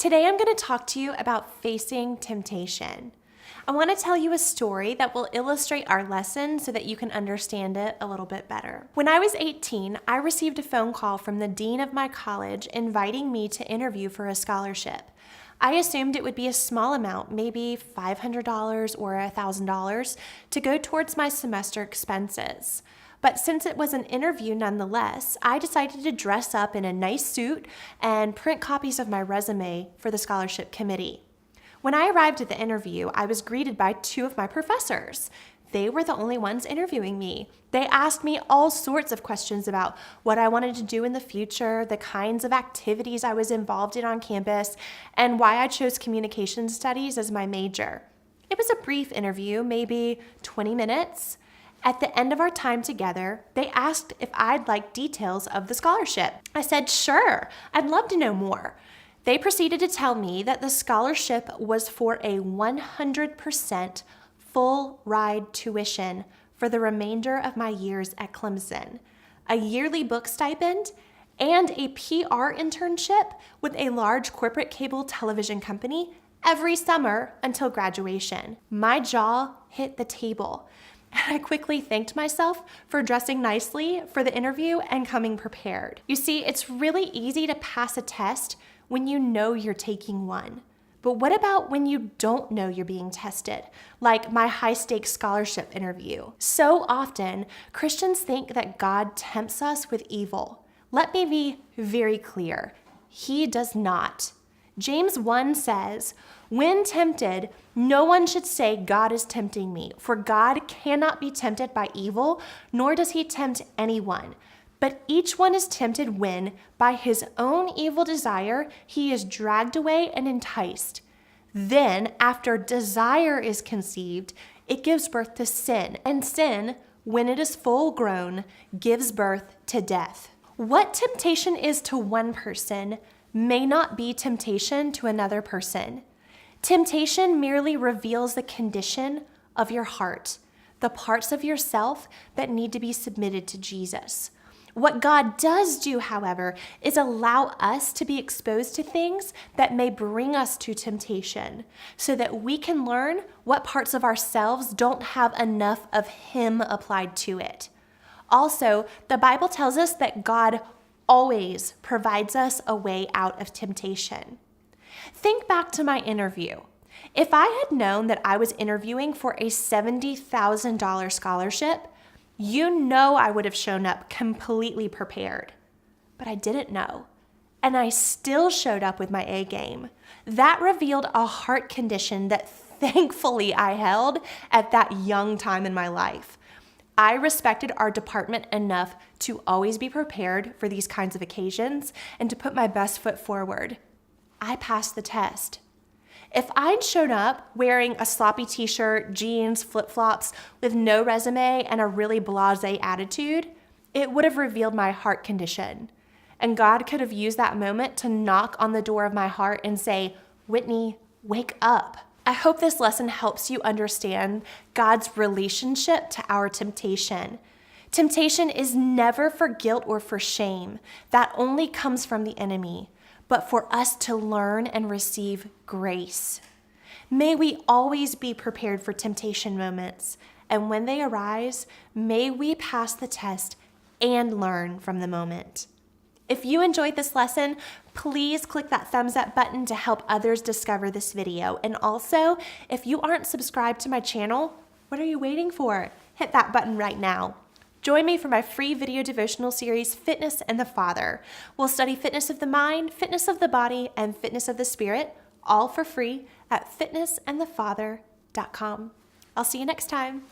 Today I'm going to talk to you about facing temptation. I want to tell you a story that will illustrate our lesson so that you can understand it a little bit better. When I was 18, I received a phone call from the dean of my college inviting me to interview for a scholarship. I assumed it would be a small amount, maybe $500 or $1,000, to go towards my semester expenses. But since it was an interview nonetheless, I decided to dress up in a nice suit and print copies of my resume for the scholarship committee. When I arrived at the interview, I was greeted by two of my professors. They were the only ones interviewing me. They asked me all sorts of questions about what I wanted to do in the future, the kinds of activities I was involved in on campus, and why I chose communication studies as my major. It was a brief interview, maybe 20 minutes. At the end of our time together, they asked if I'd like details of the scholarship. I said, sure, I'd love to know more. They proceeded to tell me that the scholarship was for a 100% full ride tuition for the remainder of my years at Clemson, a yearly book stipend, and a PR internship with a large corporate cable television company every summer until graduation. My jaw hit the table, and I quickly thanked myself for dressing nicely for the interview and coming prepared. You see, it's really easy to pass a test when you know you're taking one. But what about when you don't know you're being tested, like my high-stakes scholarship interview? So often, Christians think that God tempts us with evil. Let me be very clear. He does not. James 1 says, when tempted, no one should say, God is tempting me, for God cannot be tempted by evil, nor does he tempt anyone. But each one is tempted when, by his own evil desire, he is dragged away and enticed. Then, after desire is conceived, it gives birth to sin. And sin, when it is full grown, gives birth to death. What temptation is to one person may not be temptation to another person. Temptation merely reveals the condition of your heart, the parts of yourself that need to be submitted to Jesus. What God does do, however, is allow us to be exposed to things that may bring us to temptation so that we can learn what parts of ourselves don't have enough of Him applied to it. Also, the Bible tells us that God always provides us a way out of temptation. Think back to my interview. If I had known that I was interviewing for a $70,000 scholarship, you know I would have shown up completely prepared. But I didn't know, and I still showed up with my A game. That revealed a heart condition that thankfully I held at that young time in my life. I respected our department enough to always be prepared for these kinds of occasions and to put my best foot forward. I passed the test. If I'd shown up wearing a sloppy t-shirt, jeans, flip-flops, with no resume and a really blasé attitude, it would have revealed my heart condition. And God could have used that moment to knock on the door of my heart and say, Whitney, wake up. I hope this lesson helps you understand God's relationship to our temptation. Temptation is never for guilt or for shame. That only comes from the enemy, but for us to learn and receive grace. May we always be prepared for temptation moments, and when they arise, may we pass the test and learn from the moment. If you enjoyed this lesson, please click that thumbs up button to help others discover this video. And also, if you aren't subscribed to my channel, what are you waiting for? Hit that button right now. Join me for my free video devotional series, Fitness and the Father. We'll study fitness of the mind, fitness of the body, and fitness of the spirit, all for free at fitnessandthefather.com. I'll see you next time.